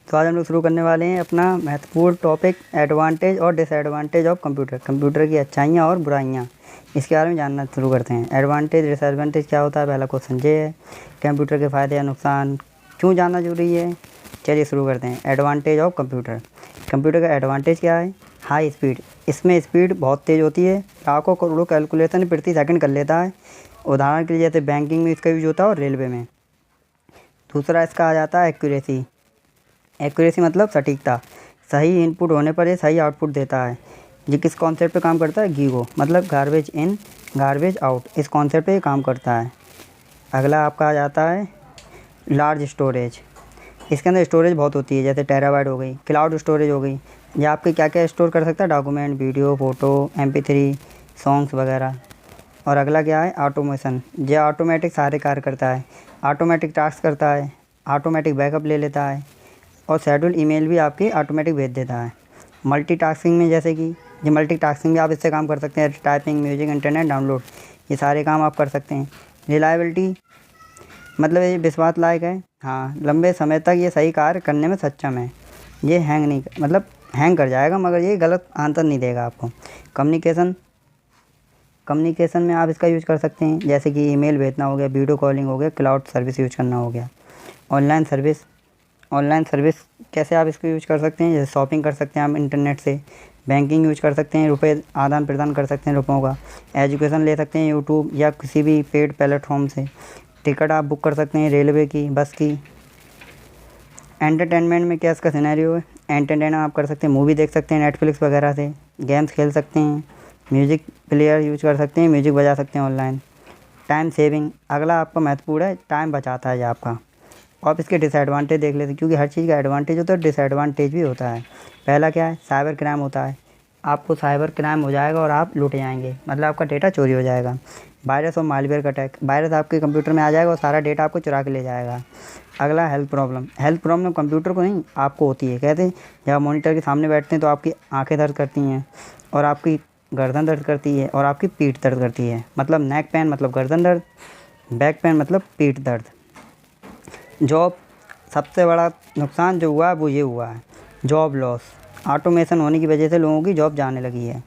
तो आज हम लोग शुरू करने वाले हैं अपना महत्वपूर्ण टॉपिक एडवांटेज और डिसएडवांटेज ऑफ कंप्यूटर। कंप्यूटर की अच्छाइयाँ और बुराइयाँ, इसके बारे में जानना शुरू करते हैं। एडवांटेज डिसएडवांटेज क्या होता है, पहला क्वेश्चन ये है। कंप्यूटर के फ़ायदे या नुकसान क्यों जानना जरूरी है, चलिए शुरू करते हैं। Advantage of computer. कंप्यूटर का एडवांटेज क्या है, हाई स्पीड। इसमें स्पीड बहुत तेज़ होती है, लाखों करोड़ों कैलकुलेशन प्रति सेकंड कर लेता है। उदाहरण के लिए जैसे बैंकिंग में इसका यूज होता है और रेलवे में। दूसरा इसका आ जाता है एक्यूरेसी। एक्यूरेसी मतलब सटीकता, सही इनपुट होने पर ये सही आउटपुट देता है। ये किस कॉन्सेप्ट पे काम करता है, गीगो मतलब गार्बेज इन गार्बेज आउट, इस कॉन्सेप्ट पे काम करता है। अगला आपका आ जाता है लार्ज स्टोरेज। इसके अंदर स्टोरेज बहुत होती है, जैसे टेराबाइट हो गई, क्लाउड स्टोरेज हो गई। ये आपके क्या क्या स्टोर कर सकता है, document, video, photo, MP3, songs वगैरह। और अगला क्या है, ऑटोमेशन। ये ऑटोमेटिक सारे कार्य करता है, ऑटोमेटिक टास्क करता है, ऑटोमेटिक बैकअप ले लेता है और शेड्यूल ईमेल भी आपकी ऑटोमेटिक भेज देता है। मल्टीटास्किंग में जैसे कि ये मल्टीटास्किंग भी आप इससे काम कर सकते हैं, टाइपिंग, म्यूजिक, इंटरनेट डाउनलोड, ये सारे काम आप कर सकते हैं। रिलायबिलिटी मतलब ये विश्वास लायक है, हाँ, लंबे समय तक ये सही कार्य करने में सक्षम है। ये हैंग नहीं मतलब हैंग कर जाएगा, मगर ये गलत आंसर नहीं देगा आपको। कम्युनिकेशन में आप इसका यूज़ कर सकते हैं, जैसे कि ईमेल भेजना हो गया, वीडियो कॉलिंग हो गया, क्लाउड सर्विस यूज करना हो गया। ऑनलाइन सर्विस कैसे आप इसको यूज कर सकते हैं, जैसे शॉपिंग कर सकते हैं आप इंटरनेट से, बैंकिंग यूज कर सकते हैं, रुपए आदान प्रदान कर सकते हैं रुपयों का, एजुकेशन ले सकते हैं यूट्यूब या किसी भी पेड प्लेटफॉर्म से, टिकट आप बुक कर सकते हैं रेलवे की, बस की। एंटरटेनमेंट में क्या इसका सिनेरियो है, एंटरटेन आप कर सकते हैं, मूवी देख सकते हैं नेटफ्लिक्स वगैरह से, गेम्स खेल सकते हैं, म्यूज़िक प्लेयर यूज कर सकते हैं, म्यूज़िक बजा सकते हैं ऑनलाइन। टाइम सेविंग अगला आपका महत्वपूर्ण है, टाइम बचाता है ये आपका। आप इसके डिसएडवांटेज देख लेते हैं, क्योंकि हर चीज़ का एडवांटेज होता है, डिसएडवांटेज भी होता है। पहला क्या है, साइबर क्राइम होता है, आपको साइबर क्राइम हो जाएगा और आप लूटे जाएंगे, मतलब आपका डेटा चोरी हो जाएगा। वायरस और मालवेयर का अटैक, वायरस आपके कंप्यूटर में आ जाएगा और सारा डेटा आपको चुरा के ले जाएगा। अगला हेल्थ प्रॉब्लम कंप्यूटर को नहीं आपको होती है। कहते हैं जब आप मॉनिटर के सामने बैठते हैं तो आपकी आंखें दर्द करती हैं और आपकी गर्दन दर्द करती है और आपकी पीठ दर्द करती है, मतलब नेक पेन मतलब गर्दन दर्द, बैक पेन मतलब पीठ दर्द। जॉब सबसे बड़ा नुकसान जो हुआ है वो ये हुआ है, जॉब लॉस। ऑटोमेशन होने की वजह से लोगों की जॉब जाने लगी है।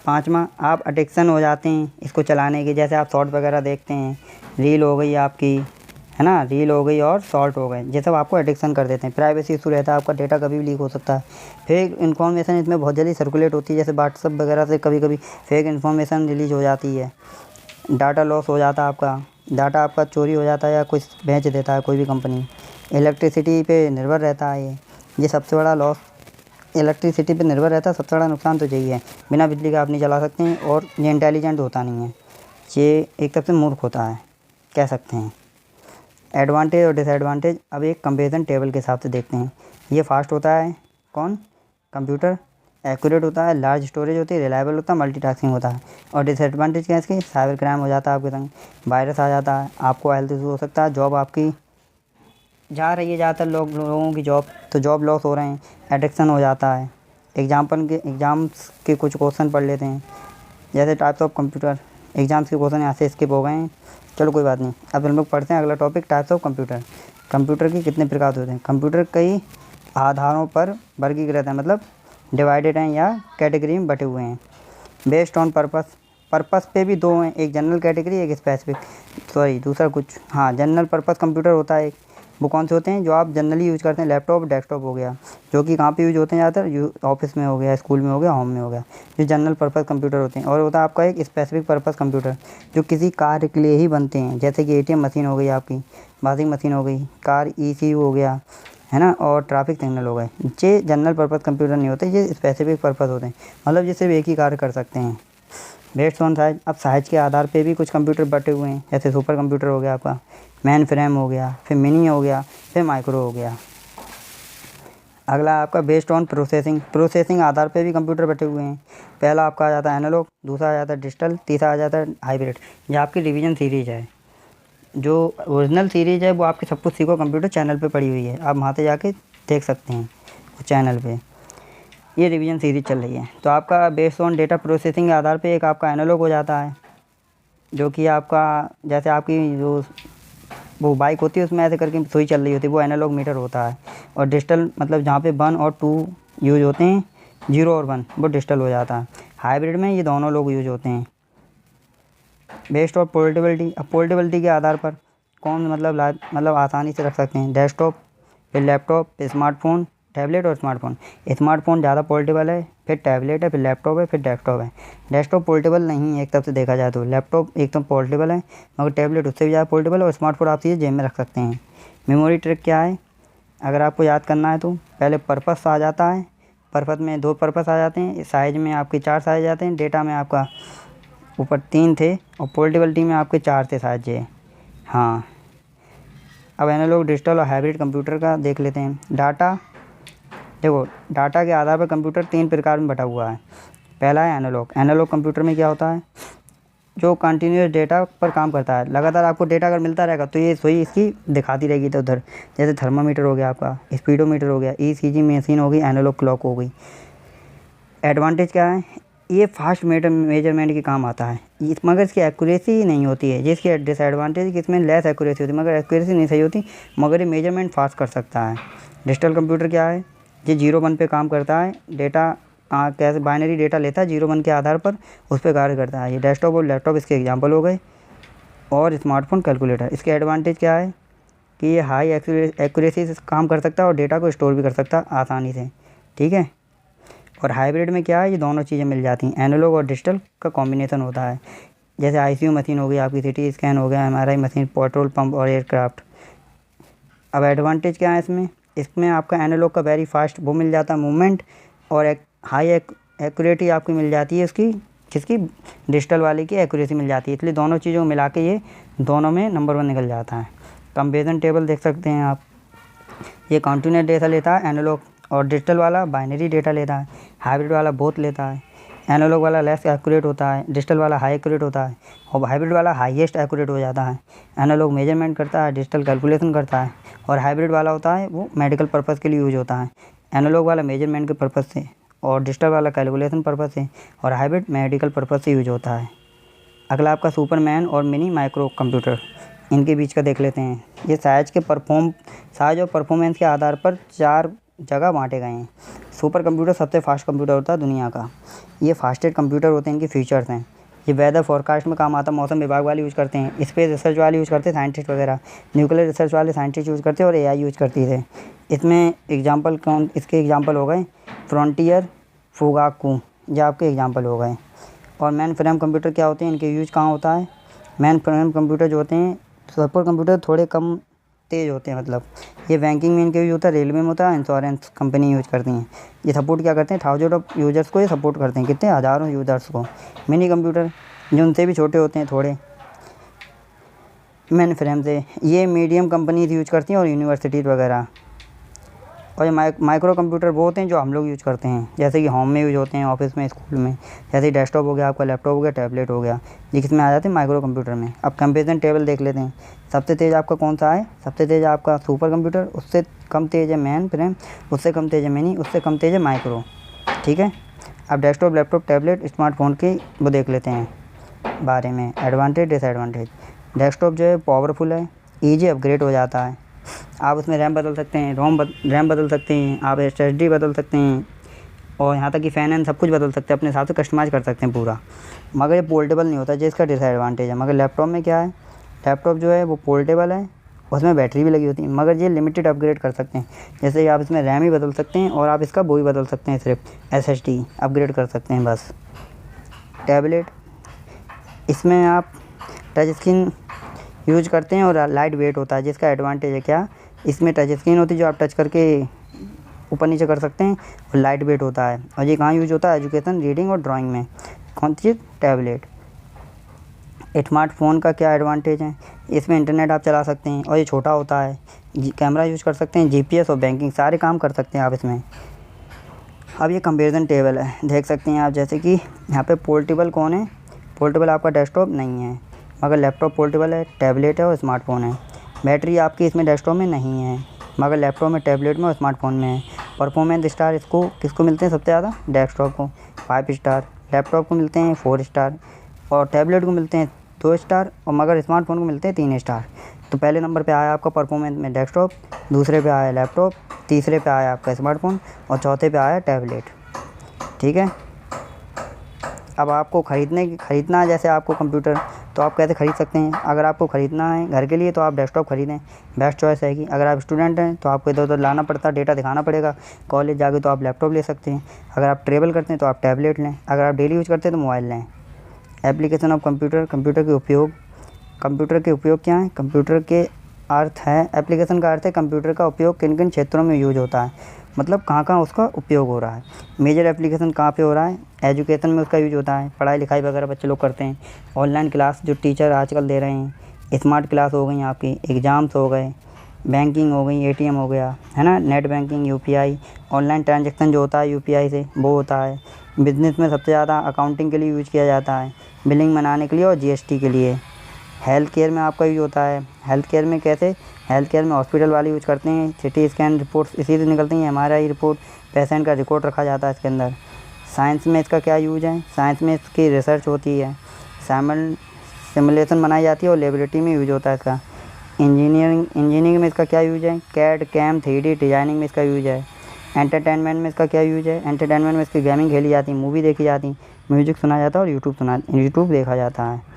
पाँचवा, आप एडिक्शन हो जाते हैं इसको चलाने के, जैसे आप शॉर्ट वगैरह देखते हैं, रील हो गई आपकी, है ना, रील हो गई और शॉर्ट हो गए, ये सब आपको एडिक्शन कर देते हैं। प्राइवेसी इशू रहता है, आपका डेटा कभी भी लीक हो सकता है। फेक इन्फॉर्मेशन इसमें बहुत जल्दी सर्कुलेट होती है, जैसे व्हाट्सअप वगैरह से कभी कभी फेक इन्फॉर्मेशन रिलीज हो जाती है। डाटा लॉस हो जाता है, आपका डाटा आपका चोरी हो जाता है या कुछ बेच देता है कोई भी कंपनी। इलेक्ट्रिसिटी पे निर्भर रहता है ये सबसे बड़ा लॉस, इलेक्ट्रिसिटी पे निर्भर रहता है। सबसे बड़ा नुकसान तो यही है, बिना बिजली का आप नहीं चला सकते हैं और ये इंटेलिजेंट होता नहीं है, ये एक तरफ से मूर्ख होता है कह सकते हैं। एडवांटेज और डिसएडवांटेज अब एक कंपेरिजन टेबल के हिसाब से देखते हैं। ये फास्ट होता है कौन, कंप्यूटर, एक्यूरेट होता है, लार्ज स्टोरेज होती है, रिलायबल होता है, मल्टीटास्किंग होता है। और डिसएडवांटेज क्या है इसकी, साइबर क्राइम हो जाता है आपके संग, वायरस आ जाता है, आपको हेल्थ इशू हो सकता है, जॉब आपकी जा रही है ज़्यादातर लोगों की जॉब, तो जॉब लॉस हो रहे हैं, एडिक्शन हो जाता है। एग्ज़ाम्स के कुछ क्वेश्चन पढ़ लेते हैं, जैसे टाइप्स ऑफ कंप्यूटर। एग्ज़ाम्स के क्वेश्चन यहाँ से स्किप हो गए हैं, चलो कोई बात नहीं। अब हम लोग पढ़ते हैं अगला topic, types of computer. Computer की कितने प्रकार होते हैं, कंप्यूटर कई आधारों पर वर्गीकृत हैं, मतलब डिवाइडेड हैं या कैटेगरी में बटे हुए हैं। बेस्ड ऑन पर्पस पे भी दो हैं, एक जनरल कैटेगरी, एक स्पेसिफिक, दूसरा कुछ, हाँ, जनरल पर्पस कंप्यूटर होता है एक। वो कौन से होते हैं, जो आप जनरली यूज़ करते हैं, लैपटॉप, डेस्कटॉप हो गया, जो कि कहाँ पे यूज़ होते हैं ज़्यादातर, ऑफिस में हो गया, स्कूल में हो गया, होम में हो गया, जो जनरल पर्पस कंप्यूटर होते हैं। और होता है आपका एक स्पेसिफिक पर्पस कंप्यूटर, जो किसी कार्य के लिए ही बनते हैं, जैसे कि ATM मशीन हो गई आपकी, वॉशिंग मशीन हो गई, कार ECU हो गया, है ना, और ट्रैफिक सिग्नल हो गए। ये जनरल पर्पस कंप्यूटर नहीं होते, ये स्पेसिफिक पर्पस होते हैं, मतलब ये सिर्फ एक ही कार्य कर सकते हैं। बेस्ड ऑन साइज, अब साइज के आधार पे भी कुछ कंप्यूटर बटे हुए हैं, जैसे सुपर कंप्यूटर हो गया आपका, मेन फ्रेम हो गया, फिर मिनी हो गया, फिर माइक्रो हो गया। अगला आपका बेस्ड ऑन प्रोसेसिंग आधार पे भी कंप्यूटर बटे हुए हैं। पहला आपका आ जाता है एनालॉग, दूसरा आ जाता है डिजिटल, तीसरा आ जाता है हाइब्रिड। ये आपकी रिवीजन सीरीज है, जो ओरिजिनल सीरीज है वो आपके सब कुछ सीखो कंप्यूटर चैनल पे पड़ी हुई है, आप वहाँ से जाके देख सकते हैं उस चैनल पे, ये रिवीजन सीरीज चल रही है। तो आपका बेस्ड ऑन डेटा प्रोसेसिंग के आधार पे एक आपका एनालॉग हो जाता है, जो कि आपका जैसे आपकी जो वो बाइक होती है उसमें ऐसे करके सुई चल रही होती है, वो एनालॉग मीटर होता है। और डिजिटल मतलब जहाँ पे 1 और 2 यूज होते हैं, 0 और 1 वो डिजिटल हो जाता है। हाइब्रिड में ये दोनों लोग यूज होते हैं। बेस्ट और पोर्टेबिलिटी, अब पोर्टेबिलिटी के आधार पर कौन मतलब आसानी से रख सकते हैं, डेस्कटॉप, फिर लैपटॉप, फिर स्मार्टफ़ोन, टैबलेट और स्मार्टफ़ोन। स्मार्टफ़ोन ज़्यादा पोर्टेबल है, फिर टैबलेट है, फिर लैपटॉप है, फिर डेस्कटॉप है। डेस्कटॉप पोर्टेबल नहीं है एक तरफ से देखा जाए तो, लैपटॉप एकदम पोर्टेबल है, मगर टैबलेट उससे भी ज़्यादा पोर्टेबल है, और स्मार्टफ़ोन आप सीधे जेब में रख सकते हैं। मेमोरी ट्रिक क्या है, अगर आपको याद करना है तो पहले पर्पस आ जाता है, पर्पस में 2 पर्पस आ जाते हैं, साइज़ में आपके 4 साइज आते हैं, डेटा में आपका ऊपर 3 थे, और पोर्टेबिलिटी में आपके 4 थे साइज ये। हाँ, अब एनालॉग, डिजिटल और हाइब्रिड कंप्यूटर का देख लेते हैं। डाटा, देखो डाटा के आधार पर कंप्यूटर 3 प्रकार में बटा हुआ है। पहला है एनालॉग। एनालॉग कंप्यूटर में क्या होता है, जो कंटिन्यूस डेटा पर काम करता है, लगातार आपको डेटा अगर मिलता रहेगा तो ये सुई इसकी दिखाती रहेगी इधर उधर। जैसे थर्मामीटर हो गया आपका, स्पीडोमीटर हो गया, ECG मशीन हो गई, एनालॉग क्लॉक हो गई। एडवांटेज क्या है, ये फास्ट मेजरमेंट के काम आता है, मगर इसकी एक्यूरेसी नहीं होती है। जिसकी डिसएडवांटेज कि इसमें लेस एक्यूरेसी होती है, मगर एक्यूरेसी नहीं सही होती, मगर ये मेजरमेंट फास्ट कर सकता है। डिजिटल कंप्यूटर क्या है, ये 0-1 पे काम करता है, डेटा कैसे बाइनरी डेटा लेता है 0-1 के आधार पर, उस पर कार्य करता है। ये डेस्कटॉप और लैपटॉप इसके एग्जाम्पल हो गए, और स्मार्टफोन, कैलकुलेटर। इसके एडवांटेज क्या है कि ये हाई एक्यूरेसी से काम कर सकता है और डेटा को स्टोर भी कर सकता है आसानी से, ठीक है। और हाइब्रिड में क्या है, ये दोनों चीज़ें मिल जाती हैं, एनालॉग और डिजिटल का कॉम्बिनेशन होता है। जैसे ICU मशीन हो गई आपकी, CT स्कैन हो गया, MRI मशीन, पेट्रोल पंप और एयरक्राफ्ट। अब एडवांटेज क्या है इसमें आपका एनालॉग का वेरी फास्ट वो मिल जाता है मूवमेंट, और एक हाई एक्यूरेटी आपकी मिल जाती है इसकी, जिसकी डिजिटल वाले की एक्यूरेसी मिल जाती है। इसलिए दोनों चीज़ों को मिला के ये दोनों में नंबर 1 निकल जाता है। कंपेरिजन टेबल देख सकते हैं आप, ये कंटिन्यूस डेटा लेता है एनालॉग, और डिजिटल वाला बाइनरी डेटा लेता है, हाइब्रिड वाला बोथ लेता है। एनालॉग वाला लेस एक्यूरेट होता है, डिजिटल वाला हाई एक्यूरेट होता है, और हाइब्रिड वाला हाईएस्ट एक्यूरेट हो जाता है। एनालॉग मेजरमेंट करता है, डिजिटल कैलकुलेशन करता है, और हाइब्रिड वाला होता है वो मेडिकल पर्पज़ के लिए यूज होता है। एनालॉग वाला मेजरमेंट के पर्पज़ से, और डिजिटल वाला कैलकुलेशन पर्पज़ से, और हाइब्रिड मेडिकल पर्पज़ से यूज होता है। अगला आपका सुपरमैन और मिनी माइक्रो कंप्यूटर, इनके बीच का देख लेते हैं। ये साइज और परफॉर्मेंस के आधार पर 4 जगह बांटे गए हैं। सुपर कंप्यूटर सबसे फास्ट कंप्यूटर होता है दुनिया का, ये फास्टेस्ट कंप्यूटर होते हैं, इनके फीचर्स हैं। ये वेदर फोरकास्ट में काम आता है, मौसम विभाग वाले यूज़ करते हैं, स्पेस रिसर्च वाले यूज़ करते हैं, साइंटिस्ट वगैरह, न्यूक्लियर रिसर्च वाले साइंटिस्ट यूज़ करते हैं, और AI यूज़ करती है। इसमें इसके एग्जाम्पल हो गए फ्रंटियर, फुगाकू, ये आपके एग्जाम्पल हो गए। और मेन फ्रेम कंप्यूटर क्या होते हैं, इनके यूज कहाँ होता है। मेन फ्रेम कंप्यूटर जो होते हैं, सुपर कंप्यूटर थोड़े कम तेज़ होते हैं, मतलब ये बैंकिंग में इनके यूज होता है, रेलवे में होता है, इंश्योरेंस कंपनी यूज करती हैं। ये सपोर्ट क्या करते हैं, 1000 ऑफ यूजर्स को ये सपोर्ट करते हैं, कितने हज़ारों यूजर्स को। मिनी कंप्यूटर जो उनसे भी छोटे होते हैं थोड़े, मेन फ्रेम से, ये मीडियम कंपनीज यूज करती हैं और यूनिवर्सिटीज़ वगैरह। और ये माइक्रो कंप्यूटर वो होते हैं जो हम लोग यूज़ करते हैं, जैसे कि होम में यूज होते हैं, ऑफिस में, स्कूल में, जैसे डेस्कटॉप हो गया आपका, लैपटॉप हो गया, टैबलेट हो गया, ये किस में आ जाते हैं, माइक्रो कंप्यूटर में। अब कंपेरिजन टेबल देख लेते हैं, सबसे तेज़ आपका कौन सा है, सबसे तेज़ आपका सुपर कंप्यूटर, उससे कम तेज़ है मेन फ्रेम, उससे कम तेज़ है मिनी, उससे कम तेज़ है माइक्रो, ठीक है। अब डेस्कटॉप, लैपटॉप, टैबलेट, स्मार्टफोन की वो देख लेते हैं बारे में, एडवांटेज डिसएडवांटेज। डेस्कटॉप जो है पावरफुल है, ईजी अपग्रेड हो जाता है, आप उसमें रैम बदल सकते हैं, रैम बदल सकते हैं, आप SSD बदल सकते हैं, और यहाँ तक कि फ़ैन सब कुछ बदल सकते हैं, अपने हिसाब से कस्टमाइज़ कर सकते हैं पूरा। मगर ये पोर्टेबल नहीं होता, जिसका डिसएडवांटेज है। मगर लैपटॉप में क्या है, लैपटॉप जो है वो पोर्टेबल है, उसमें बैटरी भी लगी होती है, मगर ये लिमिटेड अपग्रेड कर सकते हैं। जैसे कि आप इसमें रैम ही बदल सकते हैं, और आप इसका वो ही बदल सकते हैं, सिर्फ SSD अपग्रेड कर सकते हैं बस। टैबलेट, इसमें आप टच स्क्रीन यूज करते हैं और लाइट वेट होता है, जिसका एडवांटेज है क्या, इसमें टच स्क्रीन होती है जो आप टच करके ऊपर नीचे कर सकते हैं, और लाइट वेट होता है। और ये कहाँ यूज होता है, एजुकेशन, रीडिंग और ड्राइंग में। कौन सी चीज़, टैबलेट। स्मार्टफोन का क्या एडवांटेज है, इसमें इंटरनेट आप चला सकते हैं, और ये छोटा होता है, कैमरा यूज कर सकते हैं, GPS और बैंकिंग सारे काम कर सकते हैं आप इसमें। अब ये कंपेरिजन टेबल है, देख सकते हैं आप, जैसे कि यहाँ पे पोर्टेबल कौन है, पोर्टेबल आपका डेस्कटॉप नहीं है, मगर लैपटॉप पोर्टेबल है, टैबलेट है और स्मार्टफोन है। बैटरी आपकी इसमें डेस्कटॉप में नहीं है, मगर लैपटॉप में, टैबलेट में और स्मार्टफोन में है। परफॉर्मेंस स्टार इसको किसको मिलते हैं सबसे ज़्यादा, डेस्कटॉप को 5 स्टार, लैपटॉप को मिलते हैं 4 स्टार, और टैबलेट को मिलते हैं 2 स्टार, और मगर स्मार्टफोन को मिलते हैं 3 स्टार। तो तो पहले नंबर पे आया आपका परफॉर्मेंस में डेस्कटॉप, दूसरे पे आया लैपटॉप, तीसरे पे आया आपका स्मार्टफ़ोन और चौथे पे आया टैबलेट। ठीक है। अब आपको ख़रीदना है जैसे आपको कंप्यूटर, तो आप कैसे ख़रीद सकते हैं। अगर आपको ख़रीदना है घर के लिए तो आप डेस्कटॉप ख़रीदें, बेस्ट चॉइस है। कि अगर आप स्टूडेंट हैं तो आपको इधर उधर लाना पड़ता, डेटा दिखाना पड़ेगा। कॉलेज जाके तो आप लैपटॉप ले सकते हैं। अगर आप ट्रैवल करते हैं तो आप टैबलेट लें। अगर आप डेली यूज़ करते हैं तो मोबाइल लें। एप्लीकेशन ऑफ कंप्यूटर, कंप्यूटर के उपयोग क्या है। कंप्यूटर के अर्थ है, एप्लीकेशन का अर्थ है कंप्यूटर का उपयोग किन किन क्षेत्रों में यूज होता है, मतलब कहाँ कहाँ उसका उपयोग हो रहा है। मेजर एप्लीकेशन कहाँ पे हो रहा है, एजुकेशन में उसका यूज होता है, पढ़ाई लिखाई वगैरह बच्चे लोग करते हैं। ऑनलाइन क्लास जो टीचर आजकल दे रहे हैं, स्मार्ट क्लास हो गई आपकी, एग्ज़ाम्स हो गए, बैंकिंग हो गई, एटीएम हो गया, है ना, net banking, UPI, online transaction जो होता है यूपीआई से वो होता है। बिज़नेस में सबसे ज़्यादा अकाउंटिंग के लिए यूज किया जाता है, बिलिंग बनाने के लिए और जीएसटी के लिए। हेल्थ केयर में आपका यूज होता है। हेल्थ केयर में कैसे, हेल्थ केयर में हॉस्पिटल वाले यूज करते हैं। सिटी स्कैन रिपोर्ट्स इसी से निकलती हैं, एमआरआई रिपोर्ट, पेशेंट का रिकॉर्ड रखा जाता है इसके अंदर। साइंस में इसका क्या यूज है, साइंस में इसकी रिसर्च होती है, सिमुलेशन बनाई जाती है और लेबोरेटरी में यूज होता है इसका। इंजीनियरिंग में इसका क्या यूज है, कैड कैम 3D डिज़ाइनिंग में इसका यूज है। एंटरटेनमेंट में इसका क्या यूज है, एंटरटेनमेंट में इसकी गेमिंग खेली जाती है, मूवी देखी जाती, म्यूजिक सुना जाता है और यूट्यूब देखा जाता है।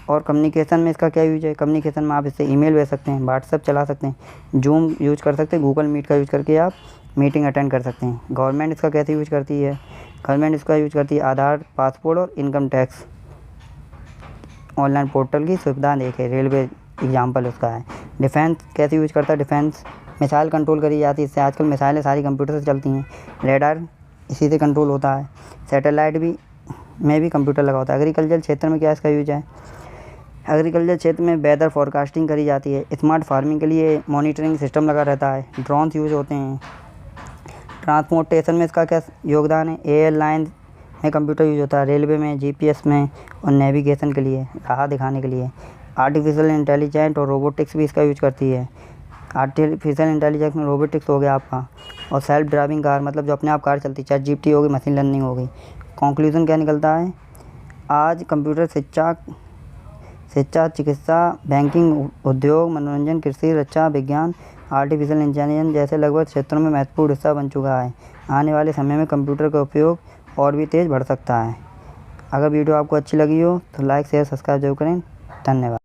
और कम्युनिकेशन में इसका क्या यूज है, कम्युनिकेशन में आप इससे ईमेल भेज सकते हैं, व्हाट्सएप चला सकते हैं, जूम यूज कर सकते हैं, गूगल मीट का यूज करके आप मीटिंग अटेंड कर सकते हैं। गवर्नमेंट इसका कैसे यूज करती है, गवर्नमेंट इसका यूज करती है आधार, पासपोर्ट और इनकम टैक्स ऑनलाइन पोर्टल की सुविधा देके, रेलवे एग्जाम्पल उसका है। डिफेंस कैसे यूज करता है, डिफेंस मिसाइल कंट्रोल करी जाती है, इससे आजकल मिसाइलें सारी कंप्यूटर से चलती हैं। रेडार इसी से कंट्रोल होता है। सैटेलाइट में भी कंप्यूटर लगा होता है। एग्रीकल्चर क्षेत्र में क्या इसका यूज है, एग्रीकल्चर क्षेत्र में वेदर फोरकास्टिंग करी जाती है। स्मार्ट फार्मिंग के लिए मॉनिटरिंग सिस्टम लगा रहता है। ड्रोन्स यूज होते हैं। ट्रांसपोर्टेशन में इसका क्या योगदान है, एयरलाइन में कंप्यूटर यूज होता है, रेलवे में, जीपीएस में और नेविगेशन के लिए, राह दिखाने के लिए। आर्टिफिशियल इंटेलिजेंस और रोबोटिक्स भी इसका यूज करती है। आर्टिफिशियल इंटेलिजेंस में रोबोटिक्स हो गया आपका, और सेल्फ ड्राइविंग कार मतलब जो अपने आप कार चलती है, ChatGPT हो गई, मशीन लर्निंग हो गई। कंक्लूजन क्या निकलता है, आज कंप्यूटर शिक्षा, चिकित्सा, बैंकिंग, उद्योग, मनोरंजन, कृषि, रक्षा, विज्ञान, आर्टिफिशियल इंटेलिजेंस जैसे लगभग क्षेत्रों में महत्वपूर्ण हिस्सा बन चुका है। आने वाले समय में कंप्यूटर का उपयोग और भी तेज़ बढ़ सकता है। अगर वीडियो आपको अच्छी लगी हो तो लाइक शेयर सब्सक्राइब जरूर करें। धन्यवाद।